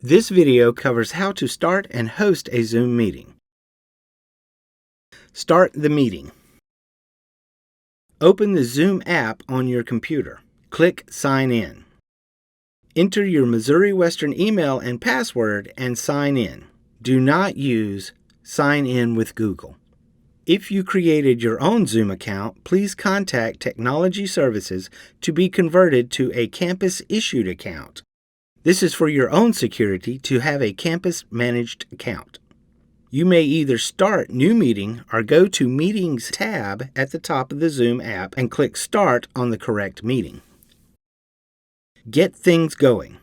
This video covers how to start and host a Zoom meeting. Start the meeting. Open the Zoom app on your computer. Click Sign In. Enter your Missouri Western email and password and sign in. Do not use Sign In with Google. If you created your own Zoom account, please contact Technology Services to be converted to a campus-issued account. This is for your own security to have a campus-managed account. You may either start New Meeting or go to Meetings tab at the top of the Zoom app and click Start on the correct meeting. Get things going.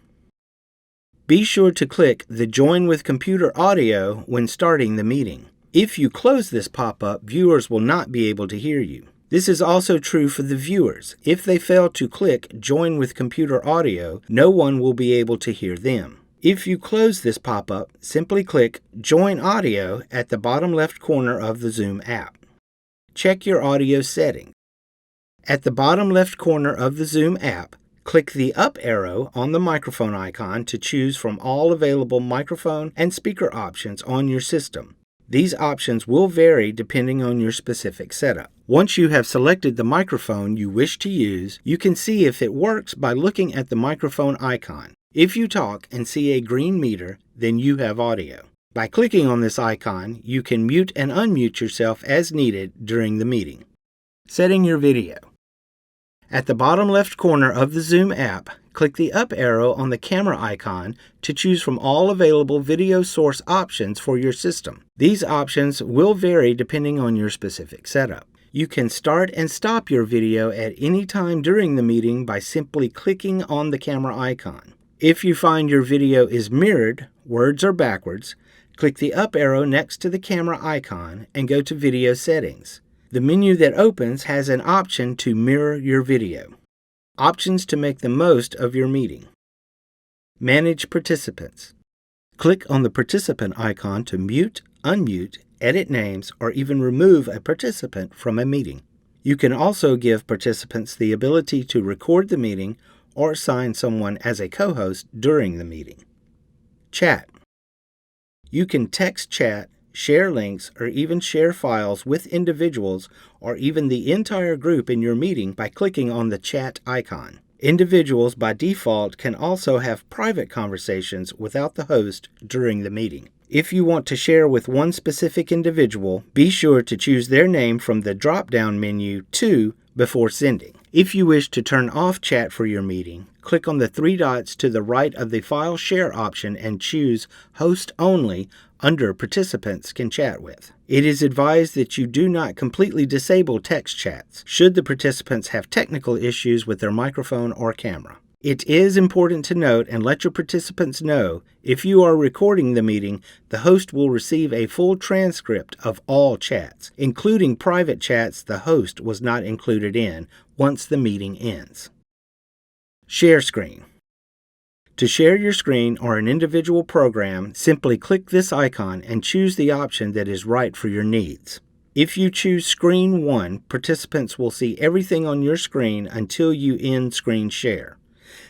Be sure to click the Join with Computer Audio when starting the meeting. If you close this pop-up, viewers will not be able to hear you. This is also true for the viewers. If they fail to click Join with Computer Audio, no one will be able to hear them. If you close this pop-up, simply click Join Audio at the bottom left corner of the Zoom app. Check your audio settings. At the bottom left corner of the Zoom app, click the up arrow on the microphone icon to choose from all available microphone and speaker options on your system. These options will vary depending on your specific setup. Once you have selected the microphone you wish to use, you can see if it works by looking at the microphone icon. If you talk and see a green meter, then you have audio. By clicking on this icon, you can mute and unmute yourself as needed during the meeting. Setting your video. At the bottom left corner of the Zoom app, click the up arrow on the camera icon to choose from all available video source options for your system. These options will vary depending on your specific setup. You can start and stop your video at any time during the meeting by simply clicking on the camera icon. If you find your video is mirrored, words are backwards, click the up arrow next to the camera icon and go to Video Settings. The menu that opens has an option to mirror your video. Options to make the most of your meeting. Manage participants. Click on the participant icon to mute, unmute, edit names, or even remove a participant from a meeting. You can also give participants the ability to record the meeting or assign someone as a co-host during the meeting. Chat. You can text chat, share links, or even share files with individuals or even the entire group in your meeting by clicking on the chat icon. Individuals by default can also have private conversations without the host during the meeting. If you want to share with one specific individual, be sure to choose their name from the drop-down menu To before sending. If you wish to turn off chat for your meeting, click on the three dots to the right of the File Share option and choose Host Only under Participants Can Chat With. It is advised that you do not completely disable text chats should the participants have technical issues with their microphone or camera. It is important to note and let your participants know if you are recording the meeting, the host will receive a full transcript of all chats, including private chats the host was not included in, once the meeting ends. Share screen. To share your screen or an individual program, simply click this icon and choose the option that is right for your needs. If you choose Screen 1, participants will see everything on your screen until you end screen share.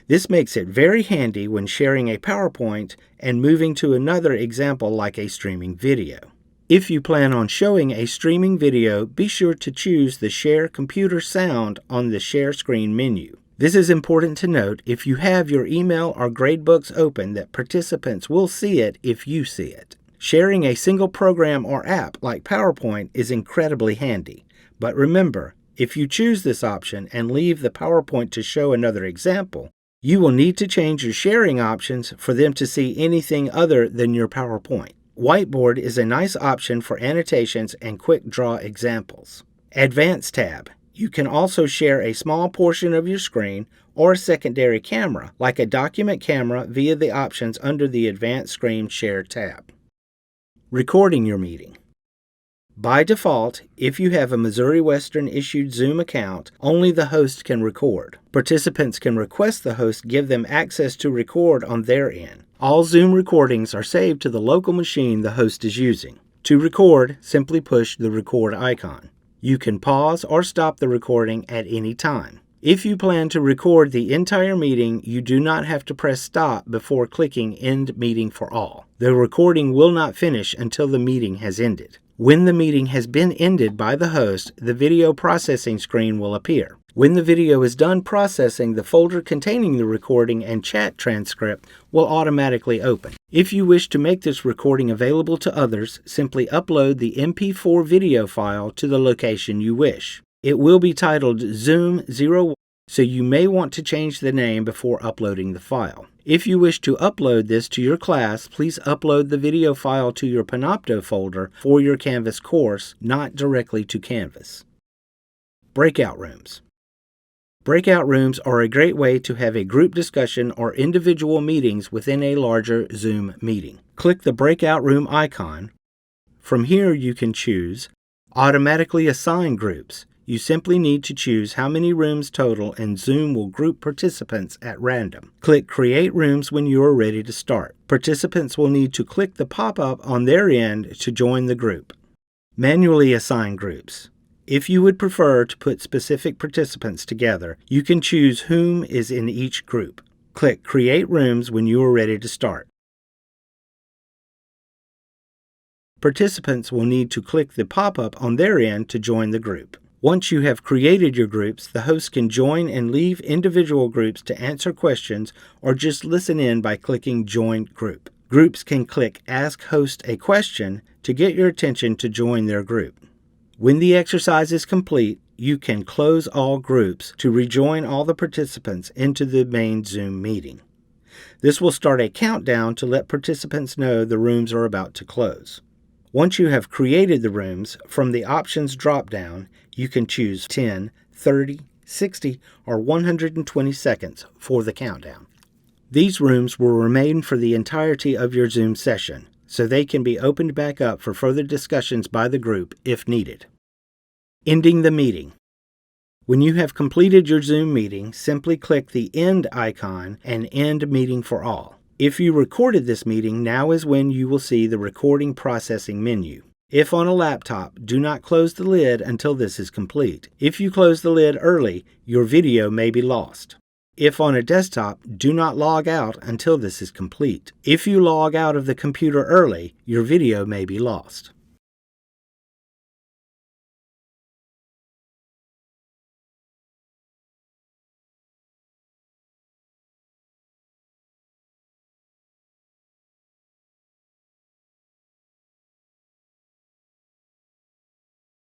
This makes it very handy when sharing a PowerPoint and moving to another example like a streaming video. If you plan on showing a streaming video, be sure to choose the Share Computer Sound on the Share Screen menu. This is important to note if you have your email or gradebooks open that participants will see it if you see it. Sharing a single program or app like PowerPoint is incredibly handy, but remember, if you choose this option and leave the PowerPoint to show another example, you will need to change your sharing options for them to see anything other than your PowerPoint. Whiteboard is a nice option for annotations and quick draw examples. Advanced tab. You can also share a small portion of your screen or a secondary camera, like a document camera, via the options under the Advanced Screen Share tab. Recording your meeting. By default, if you have a Missouri Western issued Zoom account, only the host can record. Participants can request the host give them access to record on their end. All Zoom recordings are saved to the local machine the host is using. To record, simply push the record icon. You can pause or stop the recording at any time. If you plan to record the entire meeting, you do not have to press stop before clicking End Meeting for All. The recording will not finish until the meeting has ended. When the meeting has been ended by the host, the video processing screen will appear. When the video is done processing, the folder containing the recording and chat transcript will automatically open. If you wish to make this recording available to others, simply upload the MP4 video file to the location you wish. It will be titled Zoom 01, so you may want to change the name before uploading the file. If you wish to upload this to your class, please upload the video file to your Panopto folder for your Canvas course, not directly to Canvas. Breakout Rooms. Breakout rooms are a great way to have a group discussion or individual meetings within a larger Zoom meeting. Click the breakout room icon. From here you can choose Automatically Assign Groups. You simply need to choose how many rooms total, and Zoom will group participants at random. Click Create Rooms when you are ready to start. Participants will need to click the pop-up on their end to join the group. Manually Assign Groups. If you would prefer to put specific participants together, you can choose whom is in each group. Click Create Rooms when you are ready to start. Participants will need to click the pop-up on their end to join the group. Once you have created your groups, the host can join and leave individual groups to answer questions or just listen in by clicking Join Group. Groups can click Ask Host a Question to get your attention to join their group. When the exercise is complete, you can close all groups to rejoin all the participants into the main Zoom meeting. This will start a countdown to let participants know the rooms are about to close. Once you have created the rooms, from the Options drop-down, you can choose 10, 30, 60, or 120 seconds for the countdown. These rooms will remain for the entirety of your Zoom session, so they can be opened back up for further discussions by the group if needed. Ending the meeting. When you have completed your Zoom meeting, simply click the End icon and End Meeting for All. If you recorded this meeting, now is when you will see the recording processing menu. If on a laptop, do not close the lid until this is complete. If you close the lid early, your video may be lost. If on a desktop, do not log out until this is complete. If you log out of the computer early, your video may be lost.